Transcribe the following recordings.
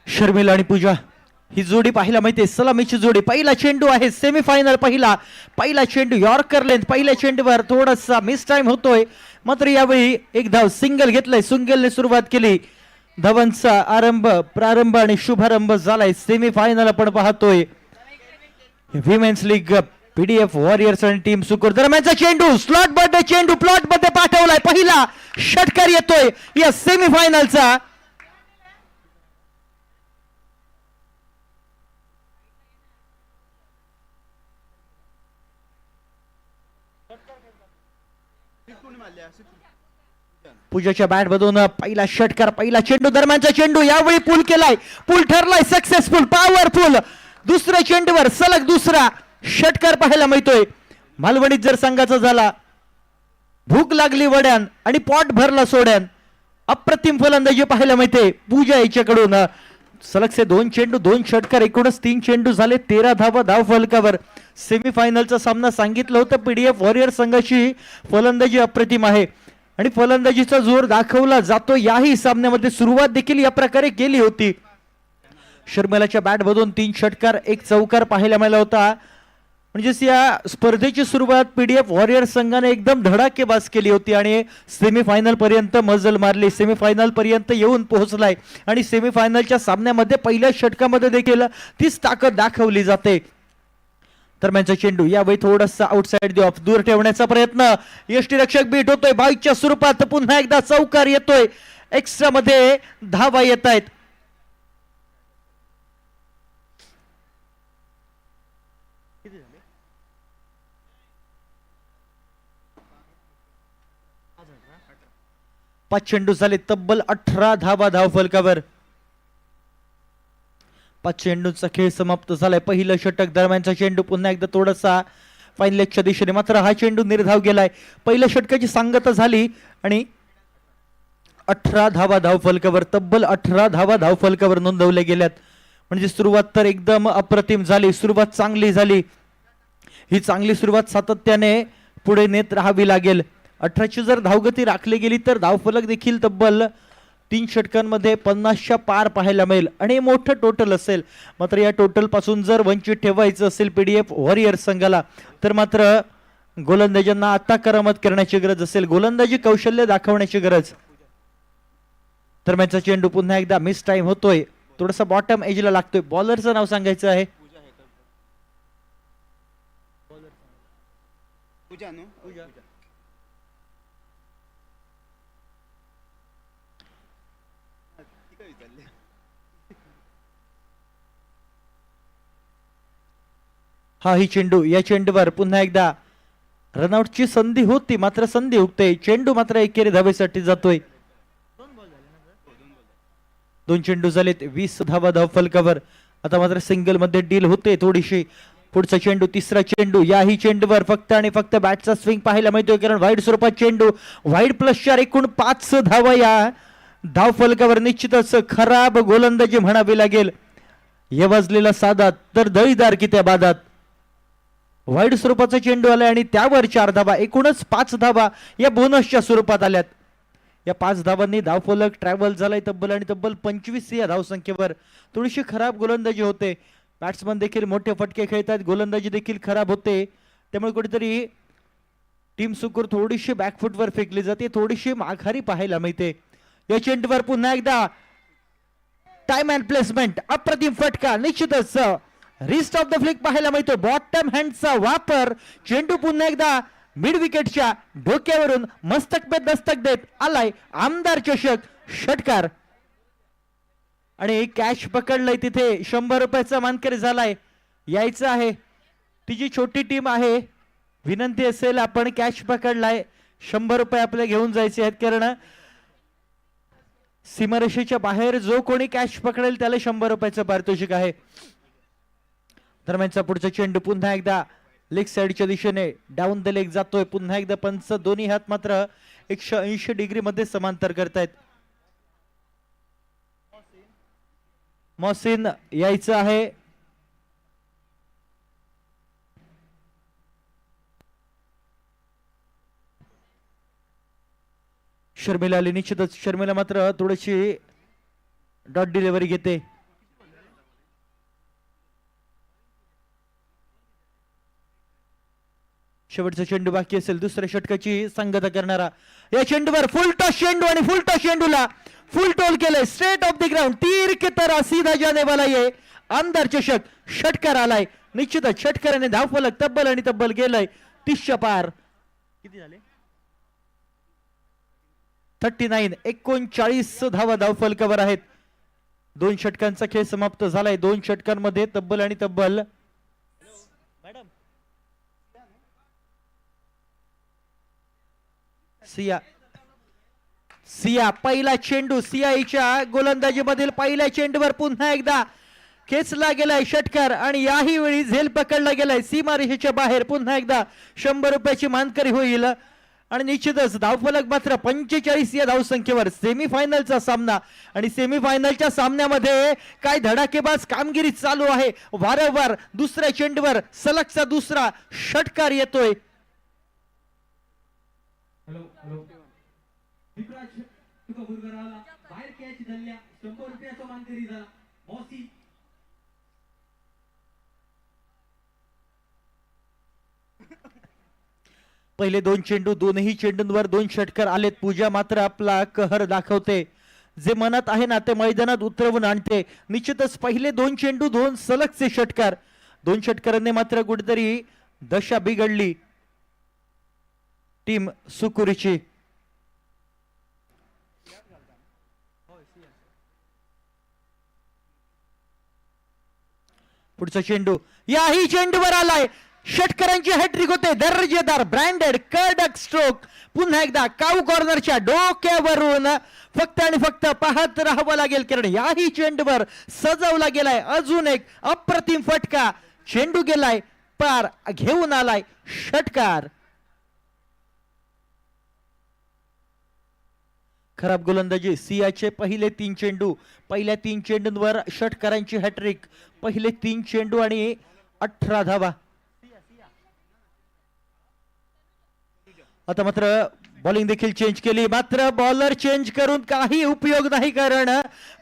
शर्मिला आणि पूजा ही जोडी पाहायला माहिती आहे, सलामीची जोडी. पहिला चेंडू आहे सेमीफायनल, पहिला चेंडू यॉर्कर लेंथ. पहिल्या चेंडूवर थोडासा मिस टाइम होतोय, मात्र यावेळी एक धाव सिंगल घेतलंय. सिंगलने सुरुवात केली. धावांचा प्रारंभ आणि शुभारंभ झालाय. सेमीफायनल आपण पाहतोय विमेन्स लीग पीडीएफ वॉरियर्स आणि टीम सुकूर दरम्यानचा चेंडू स्लॉट मध्ये, चेंडू प्लॉट मध्ये पाठवलाय. पहिला षटकार येतोय या सेमीफायनलचा. पूजाच्या बॅट मधून पहिला षटकार, पहिला चेंडू, दरम्यानचा चेंडू. यावेळी पूल केलाय, पूल ठरलाय सक्सेसफुल, पॉवरफुल. दुसऱ्या चेंडूवर सलग दुसरा षटकार पाहायला मिळतोय. मालवणीत जर संघाचा झाला, भूक लागली वड्यान आणि पॉट भरला सोड्यान. अप्रतिम फलंदाजी पाहायला मिळते पूजा याच्याकडून. सलगचे 2 चेंडू 2 षटकार, एकूणच 3 चेंडू झाले, 13 धावा धाव फलकावर. सेमीफायनलचा सामना सांगितलं होतं, पीडीएफ वॉरियर संघाची फलंदाजी अप्रतिम आहे आणि फलंदाजीचा जोर दाखवला जातो. याही सामन्यामध्ये सुरुवात देखील या प्रकारे केली होती. शर्मिलाच्या बॅट मधून 3 षटकार 1 चौकार पाहायला मिळाला होता. म्हणजेच या स्पर्धेची सुरुवात पीडीएफ वॉरियर संघाने एकदम धडाकेबाज केली होती आणि सेमीफायनल पर्यंत मजल मारली. सेमीफायनल पर्यंत येऊन पोहोचलाय आणि सेमीफायनलच्या सामन्यामध्ये पहिल्या षटकामध्ये देखील तीच ताकद दाखवली जाते. दरम्यानचा चेंडू यावेळी थोडासा आउटसाइड दी ऑफ, दूर ठेवण्याचा प्रयत्न. यष्टीरक्षक बीट होतोय बाईकच्या स्वरूपात. पुन्हा एकदा चौकार येतोय. एक्स्ट्रा मध्ये धावा येत आहेत. पाच चेंडू झाले, तब्बल 18 धावा धाव फलकावर. 5 चेंडूंचा खेळ समाप्त झालाय. पहिलं षटक, दरम्यानचा चेंडू. पुन्हा एकदा थोडासा फाईन लेगच्या दिशेने, मात्र हा चेंडू निर्धाव गेलाय. पहिल्या षटकाची सांगता झाली आणि 18 धावा धाव फलकावर, तब्बल 18 धावा धाव फलकावर नोंदवल्या गेल्यात. म्हणजे सुरुवात तर एकदम अप्रतिम झाली, सुरुवात चांगली झाली. ही चांगली सुरुवात सातत्याने पुढे नेत राहावी लागेल. 18ची जर धावगती राखली गेली तर धावफलक देखील तब्बल 3 षटकांमध्ये 50च्या पार पाहायला मिळेल आणि मोठं टोटल असेल. मात्र या टोटल पासून जर वंचित ठेवायचं असेल पीडीएफ वॉरियर संघाला, तर मात्र गोलंदाजांना आता करामत करण्याची गरज असेल, गोलंदाजी कौशल्य दाखवण्याची गरज. दरम्यानचा चेंडू पुन्हा एकदा मिस टाइम होतोय, थोडासा बॉटम एजला लागतोय. बॉलरचं नाव सांगायचं आहे हा ही चेंडू. या चेंडूवर पुन्हा एकदा रनआउटची संधी होती, मात्र संधी हुकते. चेंडू मात्र एकेरी धावेसाठी जातोय. 2 चेंडू झालेत, 20 धावा धाव फलकावर. आता मात्र सिंगल मध्ये डील होते थोडीशी. पुढचा चेंडू, तिसरा चेंडू. याही चेंडूवर फक्त आणि फक्त बॅटचा स्विंग पाहायला मिळतोय, कारण वाईड स्वरूपात चेंडू. वाईड प्लस 4, एकूण 5 धावा या धाव फलकावर. निश्चितच खराब गोलंदाजी म्हणावी लागेल. या वाजलेला सादात तर दळीदार की त्या बादात. वाईड स्वरूपाचा चेंडू आलाय आणि त्यावर 4 धावा, एकूणच 5 धावा या बोनसच्या स्वरूपात आल्यात. या 5 धावांनी धावफलक ट्रॅव्हल झालाय तब्बल आणि तब्बल 25 या धावसंख्येवर. थोडीशी खराब गोलंदाजी होते. बॅट्समन देखील मोठे फटके खेळतात, गोलंदाजी देखील खराब होते. त्यामुळे कुठेतरी टीम सुकूर थोडीशी बॅकफुटवर फेकली जाते, थोडीशी माघारी पाहायला मिळते. या चेंडूवर पुन्हा एकदा टाइम अँड प्लेसमेंट, अप्रतिम फटका. निश्चितच रिस्ट ऑफ द फ्लिक पाहायला मिळतो. बॉटम हँडचा वापर. चेंडू पुन्हा एकदा मिड विकेटच्या डोक्यावरून मस्तक पे दस्तक देत आलाय. आमदार चषक षटकार आणि कॅच पकडलंय. तिथे 100 रुपयाचा मानकरी झालाय. यायचं आहे, तिची छोटी टीम आहे, विनंती असेल आपण कॅच पकडलाय, 100 रुपये आपले घेऊन जायचे आहेत, कारण सीमारेषेच्या बाहेर जो कोणी कॅच पकडेल त्याला 100 रुपयाचं पारितोषिक आहे. दरम्यानचा पुढचा चेंडू पुन्हा एकदा लेग साइडच्या दिशेने डाऊन द लेग जातोय. पुन्हा एकदा पंच दोन्ही हात मात्र 180 डिग्री मध्ये समांतर करतायत. मोहसिन यायचं आहे, शर्मिला आली निश्चितच. शर्मिला मात्र थोडीशी डॉट डिलिव्हरी घेते. शेवटचा चेंडू बाकी असेल दुसऱ्या षटकाची सांगता करणारा. या चेंडूवर फुल टॉस चेंडू आणि फुल टॉस चेंडूला फुल टोल केलंय स्ट्रेट ऑफ द ग्राउंड. तीर की तरह सीधा जाने वाला ये अंदर चषक षटकार आलाय. निश्चितच षटकाराने धावफलक तब्बल आणि तब्बल गेलाय 30च्या पार. किती झाले 39 39 धावा धावफलकावर आहेत. 2 षटकांचा खेळ समाप्त झालाय. 2 षटकांमध्ये तब्बल आणि तब्बल सिया पहिला चेंडू सियाईच्या गोलंदाजीमधील पहिल्या चेंडूवर पुन्हा एकदा खेचला गेलाय षटकार आणि याही वेळी झेल पकडला गेलाय सीमारेषेच्या बाहेर. पुन्हा एकदा 100 रुपयाची मानकरी होईल आणि निश्चितच धावफलक मात्र 45 या धावसंख्येवर. सेमीफायनलचा सामना आणि सेमीफायनलच्या सामन्यामध्ये काय धडाकेबाज कामगिरी चालू आहे. वारंवार दुसऱ्या चेंडूवर सलगचा दुसरा षटकार येतोय. पहिले 2 चेंडू दोनही चेंडूंवर 2 षटकार आलेत. पूजा मात्र आपला कहर दाखवते. जे मनात आहे ना ते मैदानात उतरवून आणते. निश्चितच पहिले 2 चेंडू 2 सलगचे षटकार. 2 षटकारांनी मात्र कुठेतरी दशा बिघडली टीम सुकुरीची. पुढचा चेंडू याही चेंडूवर आलाय. षटकारांची हॅट्रिक होते. दर्जेदार ब्रँडेड कडक स्ट्रोक. पुन्हा एकदा काऊ कॉर्नरच्या डोक्यावरून फक्त आणि फक्त पाहत राहावं लागेल कारण याही चेंडूवर सजवला गेलाय अजून एक अप्रतिम फटका. चेंडू गेलाय पार घेऊन आलाय षटकार. खराब गोलंदाजी सियाचे पहिले 3 चेंडू. पहिल्या 3 चेंडूंवर षटकारांची हॅट्रिक. पहिले 3 चेंडू आणि 18 धावा. आता मात्र बॉलिंग देखील चेंज केली. मात्र बॉलर चेंज करून काही उपयोग नाही कारण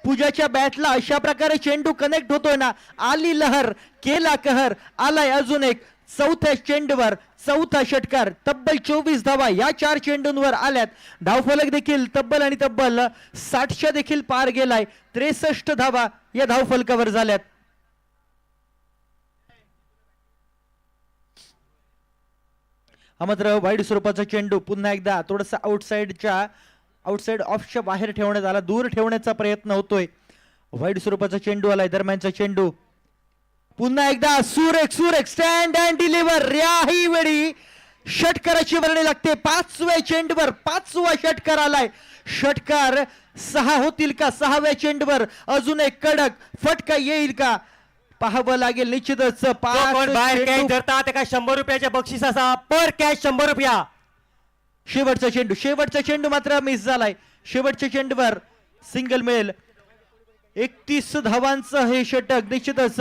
पूजाच्या बॅटला अशा प्रकारे चेंडू कनेक्ट होतोय ना. आली लहर केला कहर. आलाय अजून एक चौथ्या चेंडूवर चौथा षटकार. तब्बल 24 धावा या 4 चेंडूंवर आल्यात. धावफलक देखील तब्बल आणि तब्बल 60च्या देखील पार गेलाय. 63 धावा या धावफलकावर झाल्यात. हा मात्र वाईड स्वरूपाचा चेंडू पुन्हा एकदा थोडासा आउटसाइड ऑफच्या बाहेर ठेवण्यात आला. दूर ठेवण्याचा प्रयत्न होतोय. वाईड स्वरूपाचा चेंडू आलाय. दरम्यानचा चेंडू पुन्हा एकदा सुरेख स्टँड अँड डिलिव्हर. याही वेळी षटकाराची वर्णी लागते. 5व्या चेंडूवर 5वा षटकार आलाय. षटकार 6 होतील का. 6व्या चेंडूवर अजून एक कडक फटका येईल का पाहावं लागेल. निश्चितच बाहेर कॅच धरतात एका 100 रुपयाच्या बक्षिसाचा पर कॅच 100 रुपया. शेवटचा चेंडू मात्र मिस झालाय. शेवटच्या चेंडूवर सिंगल मिळेल. 31 धावांचं हे षटक. निश्चितच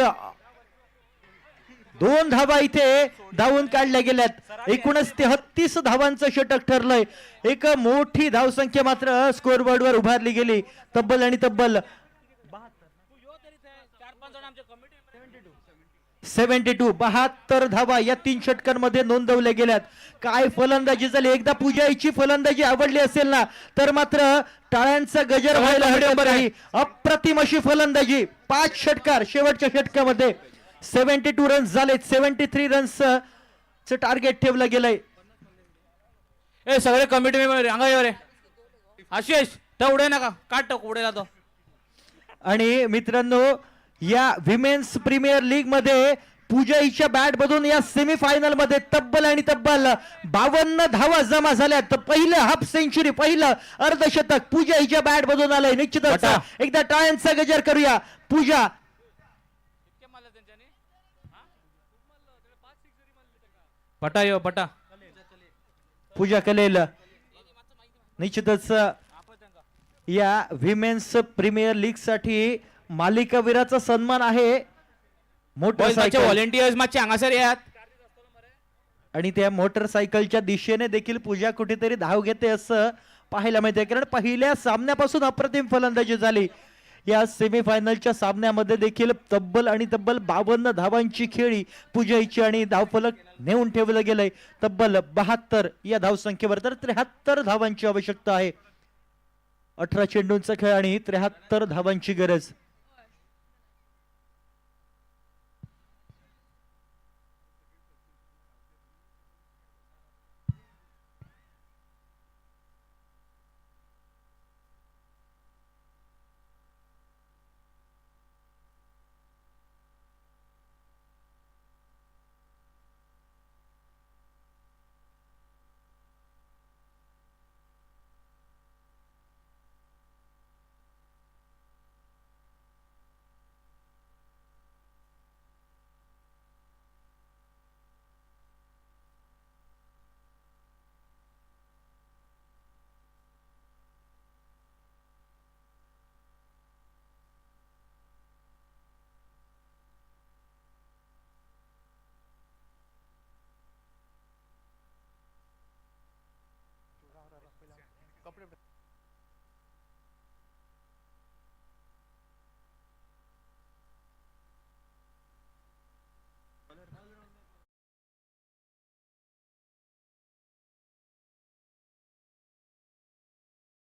2 धावा इथे धावून काढल्या गेल्यात. एकूणच 33 धावांचं षटक ठरलंय. एक मोठी धावसंख्या मात्र स्कोरबोर्डवर उभारली गेली. तब्बल आणि तब्बल 72 धावा या 3 षटकांमध्ये नोंदवल्या गेल्यात. काय फलंदाजी झाली. एकदा पूजाची फलंदाजी आवडली असेल ना तर मात्र टाळ्यांचा गजर व्हायला हरकत नाही. अप्रतिम अशी फलंदाजी. 5 षटकार. शेवटच्या षटकामध्ये 72 रन्स झालेत. 73 रन्सचं टार्गेट ठेवलं गेलंय. ए सगळे कमिटी मेंबर अंगावर आशिष तर उडे नका काट उडे जातो. आणि मित्रांनो या विमेन्स प्रीमियर लीग मध्ये पूजाईच्या बॅट मधून या सेमीफायनल मध्ये तब्बल आणि तब्बल 52 धावा जमा झाल्या. तर पहिलं हाफ सेंचुरी पहिलं अर्धशतक पूजाईच्या बॅट मधून आलंय. निश्चितच एकदा टाळ्यांचा गजर करूया. पूजा पटा पूजा कलेल. निश्चितच या विमेन्स प्रीमियर लीग साठी मालिकावीराचा सन्मान आहे. मोटरसायकल व्हॉलेंटियर्स मागचे हांगासर यात आणि त्या मोटरसायकलच्या दिशेने देखील पूजा कुठेतरी धाव घेते असं पाहायला मिळते, कारण पहिल्या सामन्यापासून अप्रतिम फलंदाजी झाली. या सेमीफायनलच्या सामन्यामध्ये देखील तब्बल 52 धावांची खेळी पूजाईची आणि धावफलक नेऊन ठेवलं गेलंय तब्बल 72 या धावसंख्येवर. तर 73 धावांची आवश्यकता आहे. 18 चेंडूंचा खेळ आणि 73 धावांची गरज.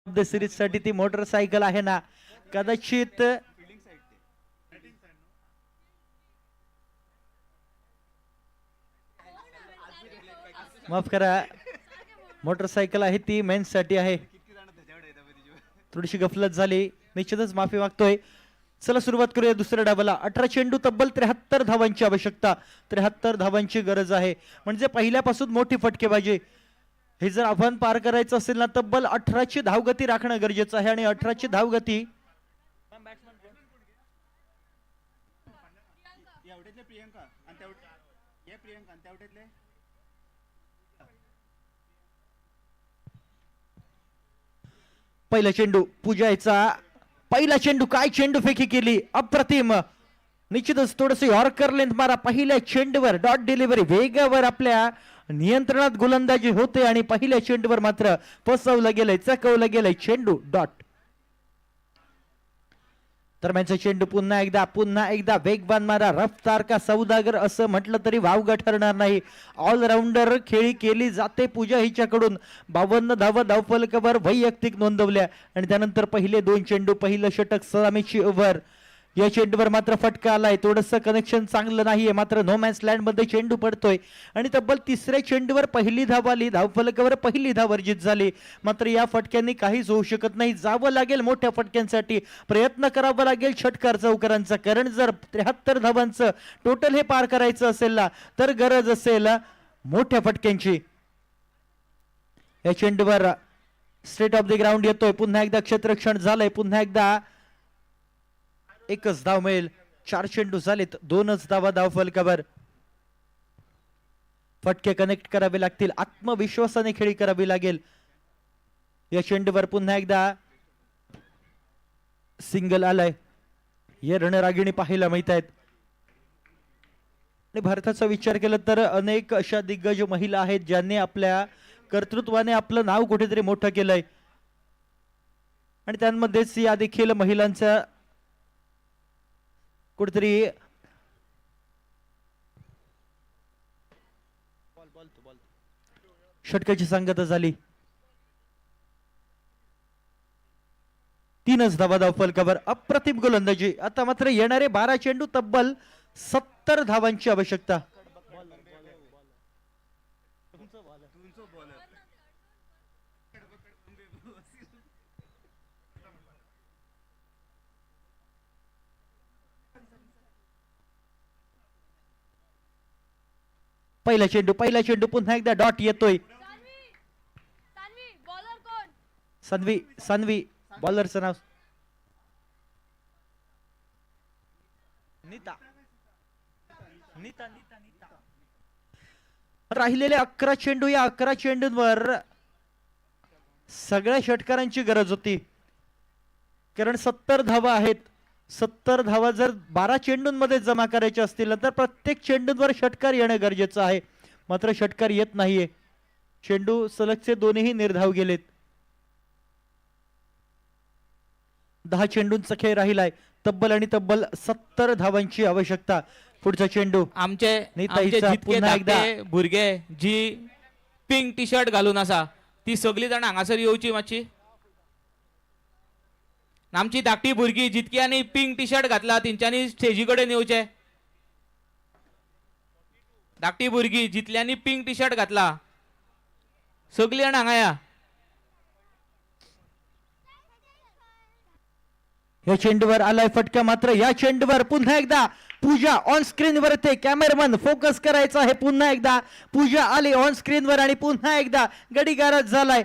सिरीज साठी ती मोटरसायकल आहे ना, कदाचित माफ करा, मोटरसायकल आहे ती मेन्स साठी आहे. थोडीशी गफलत झाली, निश्चितच माफी मागतोय. चला सुरुवात करूया दुसऱ्या डावाला. 18 चेंडू तब्बल 73 धावांची आवश्यकता, 73 धावांची गरज आहे. म्हणजे पहिल्यापासून मोठी फटकेबाजी. हे जर आव्हान पार करायचं असेल ना, तब्बल 18 ची धावगती राखणं गरजेचं आहे. आणि 18 ची धावगती पहिला चेंडू पूजायचा, पहिला चेंडू, काय चेंडू फेकी केली, अप्रतिम. निश्चितच थोडस यॉर्कर लेंथ मारा पहिल्या चेंडूवर. डॉट डिलिव्हरी वेगावर आपल्या नियंत्रणात गोलंदाजी होते आणि पहिल्या चेंडूवर मात्र फसवलं गेलंय, चकवलं गेलंय चेंडू डॉट. दरम्यानचा चेंडू पुन्हा एकदा वेगवान मारा, रफ्तार का सौदागर असं म्हटलं तरी वावगं ठरणार नाही. ऑलराऊंडर खेळी केली जाते पूजा हिच्याकडून. 52 धावा धावफलकावर वैयक्तिक नोंदवल्या. आणि त्यानंतर पहिले 2 चेंडू, पहिलं षटक, सलामीची ओव्हर. या चेंडूवर मात्र फटका आलाय, थोडस कनेक्शन चांगलं नाहीये, मात्र नो मॅन्स लँड मध्ये चेंडू पडतोय. आणि तब्बल तिसऱ्या चेंडूवर पहिली धाव आली, धावफलकावर पहिली धाव अर्जित झाली. मात्र या फटक्यांनी काहीच होऊ शकत नाही, जावं लागेल मोठ्या फटक्यांसाठी, प्रयत्न करावा लागेल षटकार चौकारांचा. कारण जर 73 धावांचं टोटल हे पार करायचं असेल ना, तर गरज असेल मोठ्या फटक्यांची. या चेंडूवर स्ट्रेट ऑफ द ग्राउंड येतोय, पुन्हा एकदा क्षेत्ररक्षण झालंय, पुन्हा एकदा एकच धाव मिळेल. 4 चेंडू झालेत, 2च धावा धावफलकावर. फटके कनेक्ट करावे लागतील, आत्मविश्वासाने खेळी करावी लागेल. या चेंडूवर पुन्हा एकदा सिंगल आलाय. हे रणरागिणी पाहायला मिळत आहेत. आणि भारताचा विचार केला तर अनेक अशा दिग्गज महिला आहेत ज्यांनी आपल्या कर्तृत्वाने आपलं नाव कुठेतरी मोठं केलंय. आणि त्यांमध्येच या देखील महिलांचा कुठेतरी षटकाची सांगता झाली. 3च धावा धावफलकावर, अप्रतिम गोलंदाजी. आता मात्र येणारे 12 चेंडू, तब्बल 70 धावांची आवश्यकता. पहिला चेंडू पुन्हा एकदा डॉट येतोय. सान्वी बॉलरचं नाव नीता. राहिलेले 11 चेंडू, या 11 चेंडूंवर सगळ्या षटकारांची गरज होती. कारण 70 धावा आहेत. 70 धावा जर 12 चेंडूंमध्ये जमा करायचे असतील तर प्रत्येक चेंडूंवर षटकार येणं गरजेचं आहे. मात्र षटकार येत नाहीये. चेंडू सलगचे दोन्ही निर्धाव गेलेत. 10 चेंडूंचा खेळ राहिलाय. तब्बल आणि तब्बल 70 धावांची आवश्यकता. पुढचा चेंडू आमचे नीताईचा जितके पुन्हा एकदा. धाकटे भुरगे जी पिंक टी शर्ट घालून आसा ती सगळी जाणां हांगासर येवची मातशी. आमची धाकटी भुरगीं जितक्यांनी पिंक टी शर्ट घातला तेंच्यांनी स्टेजी कडेन येवचे. धाकटी भुरगीं जितल्यांनी पिंक टी शर्ट घातला सगळी जाणां हांगा या. या चेंडूवर आलाय फटका. मात्र या चेंडूवर पुन्हा एकदा पूजा ऑन स्क्रीन वर येते. कॅमेरामन फोकस करायचा आहे. पुन्हा एकदा पूजा आली ऑन स्क्रीन वर आणि पुन्हा एकदा गडीगारच झालाय.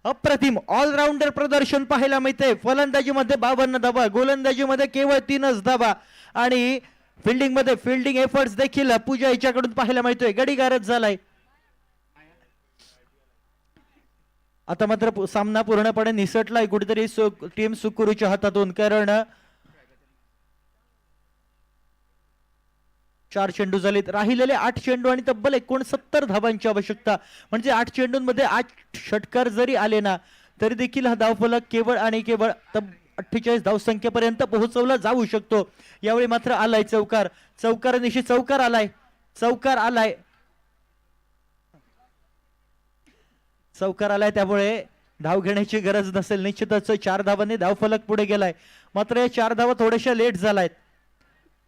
अप्रतिम ऑलराऊंडर प्रदर्शन पाहायला मिळते. फलंदाजीमध्ये 52 धावा, गोलंदाजीमध्ये केवळ 3च धावा आणि फिल्डिंग मध्ये फिल्डिंग एफर्ट्स देखील पूजा याच्याकडून पाहायला मिळतोय. गडीगारच झालाय. आता मात्र सामना पूर्णपणे निसटलाय कुठेतरी टीम सुकुरूच्या हातातून. कारण 4 चेंडू झालेत. राहिलेले 8 चेंडू आणि तब्बल 69 धावांची आवश्यकता. म्हणजे 8 चेंडूंमध्ये 8 षटकार जरी आले ना तरी देखील हा धावफलक केवळ आणि केवळ 48 धावसंख्येपर्यंत पोहोचवला जाऊ शकतो. यावेळी मात्र आलाय चौकार. चौकारानिशी चौकार आलाय. चौकार आलाय. चौकार आलाय त्यामुळे धाव घेण्याची गरज नसेल. निश्चितच 4 धावांनी धावफलक पुढे गेलाय. मात्र या 4 धावा थोड्याशा लेट झालायत.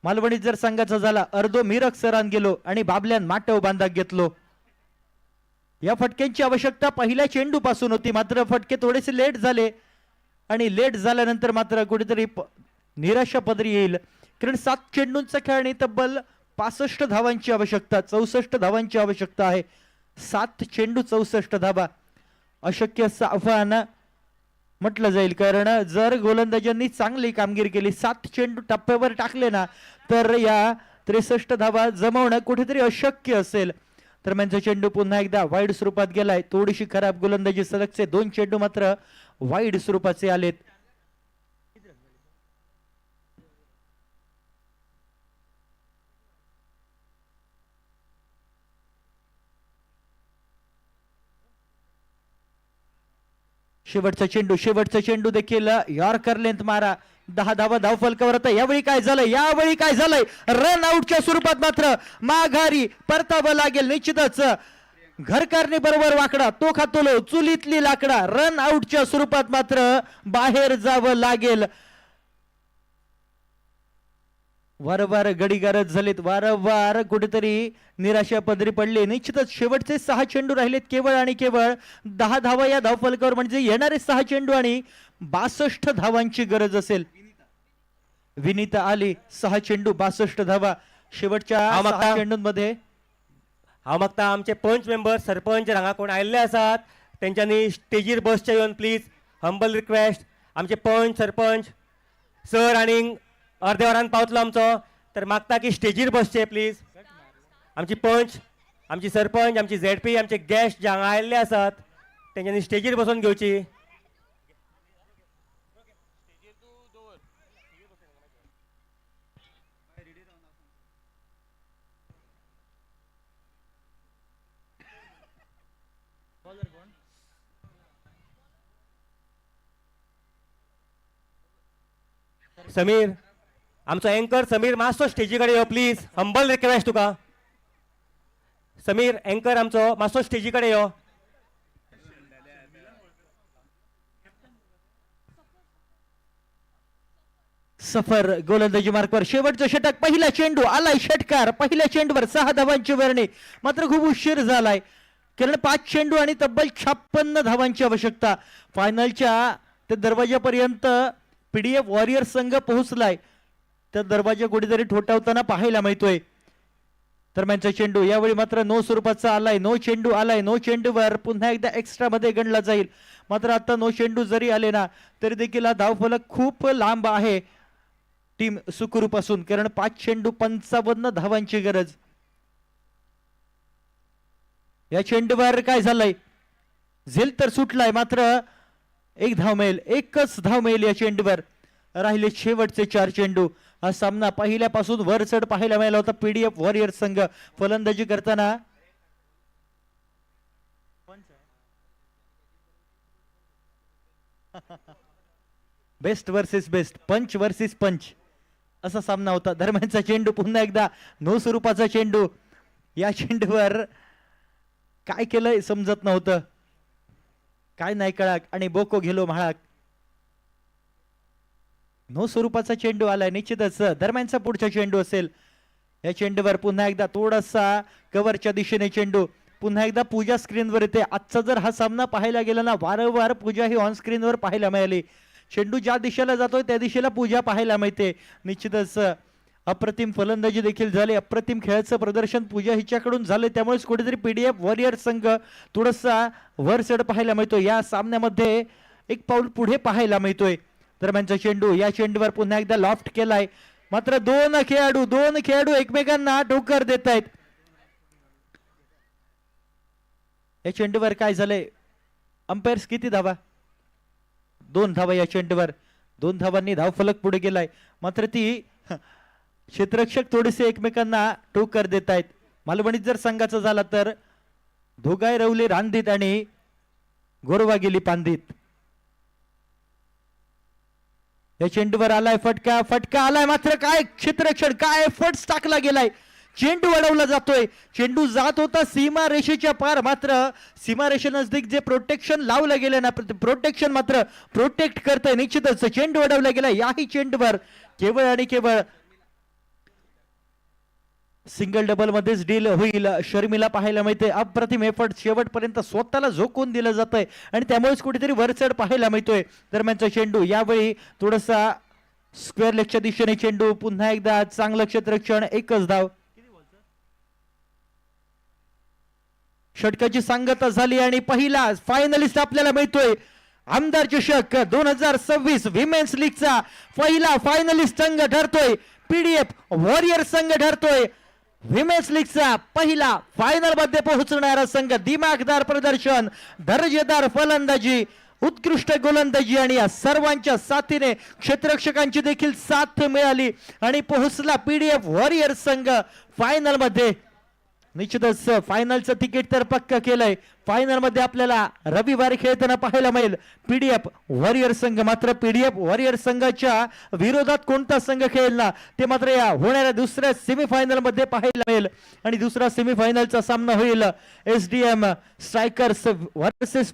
मालवणीत जर सांगायचं झाला अर्धो मिरक सरान गेलो आणि बाबल्यान माटव बांधा घेतलो. या फटक्यांची आवश्यकता पहिल्या चेंडू पासून होती. मात्र फटके थोडेसे लेट झाले आणि लेट झाल्यानंतर मात्र कुठेतरी निराशा पदरी येईल. कारण 7 चेंडूंचा खेळ आणि तब्बल 65 धावांची आवश्यकता, 64 धावांची आवश्यकता आहे. 7 चेंडू 64 धावा अशक्य असं आव्हान म्हटलं जाईल. कारण जर गोलंदाजांनी चांगली कामगिरी केली, 7 चेंडू टप्प्यावर टाकले ना तर या 63 धावा जमवणं कुठेतरी अशक्य असेल. दरम्यानचा चेंडू पुन्हा एकदा वाईड स्वरूपात गेलाय. थोडीशी खराब गोलंदाजी सलगचे 2 चेंडू मात्र वाईड स्वरूपाचे आलेत. शेवटचा चेंडू देखील यॉर्कर लेंथ मारा. 10 धावा धाव फलकावर. आता यावेळी काय झालंय रन आउटच्या स्वरूपात मात्र माघारी परतावं लागेल. निश्चितच घरकारणी बरोबर वाकडा तो खातोलो चुलीतली लाकडा. रन आउटच्या स्वरूपात मात्र बाहेर जावं लागेल. वारंवार गडीगारच झालेत. वारंवार कुठेतरी निराशा पदरी पडली. निश्चितच शेवटचे 6 चेंडू राहिलेत केवळ आणि केवळ 10 धावा या धावफलकावर. म्हणजे येणारे 6 चेंडू आणि 62 धावांची गरज असेल. विनीता आली 6 चेंडू 62 धावा. शेवटच्या 6 चेंडूंमध्ये हांव मागता आमचे पंच मेंबर सरपंच हांगा कोण आयिल्ले आसात तेंच्यांनी स्टेजीर बसचे येवन प्लीज. Humble request. आमचे पंच सरपंच सर आनीक अर्दे वरान पावतलो आमचो तर मागता की स्टेजीर बसचे प्लीज. आमची पंच, आमची सरपंच, आमची झेडपी, आमचे गेस्ट जे हांगा आयिल्ले आसात तेंच्यांनी स्टेजीर बसून घेवची. समीर, आमचो एंकर समीर मातसो स्टेजी कडेन यो प्लीज. हंबल रिक्वेस्ट तुका. समीर एंकर आमचो मातसो स्टेजी कडेन यो. सफर गोलंदाजी मार्कवर. शेवटचं षटक. पहिला चेंडू आलाय षटकार. पहिल्या चेंडूवर 6 धावांची वर्णी. मात्र खूप उशीर झालाय. कारण 5 चेंडू आणि तब्बल 56 धावांची आवश्यकता. फायनलच्या त्या दरवाजापर्यंत पीडीएफ वॉरियर संघ पोहोचलाय. त्या दरवाजा कुठेतरी ठोठावताना पाहायला मिळतोय. दरम्यानचा चेंडू यावेळी मात्र नो स्वरूपाचा आलाय. नो चेंडू आलाय. नो चेंडूवर पुन्हा एकदा एक्स्ट्रा मध्ये गणला जाईल. मात्र आता नो चेंडू जरी आले ना तरी देखील हा धावफलक खूप लांब आहे टीम सुकुरू पासून. कारण 5 चेंडू 55 धावांची गरज. या चेंडूवर काय झालंय? झेल तर सुटलाय. मात्र 1 धाव मिळेल. 1च धाव मिळेल या चेंडूवर. राहिले शेवटचे 4 चेंडू. हा सामना पहिल्यापासून वरचढ पाहायला मिळाला होता. पीडीएफ वॉरियर संघ फलंदाजी करताना बेस्ट वर्सेस बेस्ट, पंच वर्सेस पंच असा सामना होता. दरम्यानचा चेंडू पुन्हा एकदा नो स्वरूपाचा चेंडू. या चेंडूवर काय केलंय समजत नव्हतं, काय नाही कळाक आणि बोको गेलो म्हाळाक. नो स्वरूपाचा चेंडू आलाय. निश्चितच दरम्यानचा पुढचा चेंडू असेल. या चेंडूवर पुन्हा एकदा थोडासा कव्हरच्या दिशेने चेंडू. पुन्हा एकदा पूजा स्क्रीनवर येते. आजचा जर हा सामना पाहायला गेला ना, वारंवार पूजा ही ऑन स्क्रीनवर पाहायला मिळाली. चेंडू ज्या दिशेला जातोय त्या दिशेला पूजा पाहायला मिळते. निश्चितच अप्रतिम फलंदाजी देखील झाली, अप्रतिम खेळाचं प्रदर्शन पूजा हिच्याकडून झालं. त्यामुळेच कुठेतरी पीडीएफ वॉरियर संघ थोडासा वर चढ पाहायला मिळतोय. या सामन्यामध्ये एक पाऊल पुढे पाहायला मिळतोय. दरम्यानचा चेंडू. या चेंडूवर पुन्हा एकदा लॉफ्ट केलाय. मात्र दोन खेळाडू एकमेकांना टोकर देत आहेत. या चेंडूवर काय झालंय? अंपायर्स किती धावा? 2 धावा या चेंडूवर. 2 धावांनी धावफलक पुढे गेलाय. मात्र ती क्षेत्ररक्षक थोडेसे एकमेकांना टोकर देत आहेत. मालवणीत जर संघाचा झाला तर धोगाय रवले रांदीत आणि गोरवा गेली पांदीत. या चेंडूवर आलाय फटका आलाय. मात्र काय क्षेत्ररक्षण, काय एफर्ट्स टाकला गेलाय. चेंडू अडवला जातोय. चेंडू जात होता सीमा रेषेच्या पार. मात्र सीमा रेषे नजदीक जे प्रोटेक्शन लावलं गेलं ना, प्रोटेक्शन मात्र प्रोटेक्ट करतंय. निश्चितच चेंडू अडवला गेला. याही चेंडूवर केवळ आणि केवळ सिंगल डबल मध्येच डील होईल. शर्मिला पाहायला मिळते. अप्रतिम एफर्ट शेवटपर्यंत स्वतःला झोकून दिलं जातंय आणि त्यामुळेच कुठेतरी वरचढ पाहायला मिळतोय. दरम्यानचा चेंडू. यावेळी थोडासा स्क्वेअर लेगच्या दिशेने चेंडू. पुन्हा एकदा चांगलं क्षेत्ररक्षण. एकच धाव. षटकाची सांगता झाली आणि पहिला फायनलिस्ट आपल्याला मिळतोय. आमदार चषक 2026 विमेन्स लीगचा पहिला फायनलिस्ट संघ ठरतोय. पीडीएफ वॉरियर संघ ठरतोय विमेन्स लीगचा पहिला फायनल मध्ये पोहोचणारा संघ. दिमागदार प्रदर्शन, दर्जेदार फलंदाजी, उत्कृष्ट गोलंदाजी आणि या सर्वांच्या साथीने क्षेत्ररक्षकांची देखील साथ मिळाली आणि पोहोचला पीडीएफ वॉरियर संघ फायनल मध्ये. निश्चितच फायनलचं तिकीट तर पक्का केलंय. फायनल मध्ये आपल्याला रविवारी खेळताना पाहायला मिळेल पीडीएफ वॉरियर संघ. मात्र पीडीएफ वॉरियर संघाच्या विरोधात कोणता संघ खेळला ते मात्र या होणाऱ्या दुसऱ्या सेमीफायनल मध्ये पाहायला मिळेल. आणि दुसरा सेमीफायनलचा सामना होईल एसडीएम स्ट्रायकर्स वर्सेस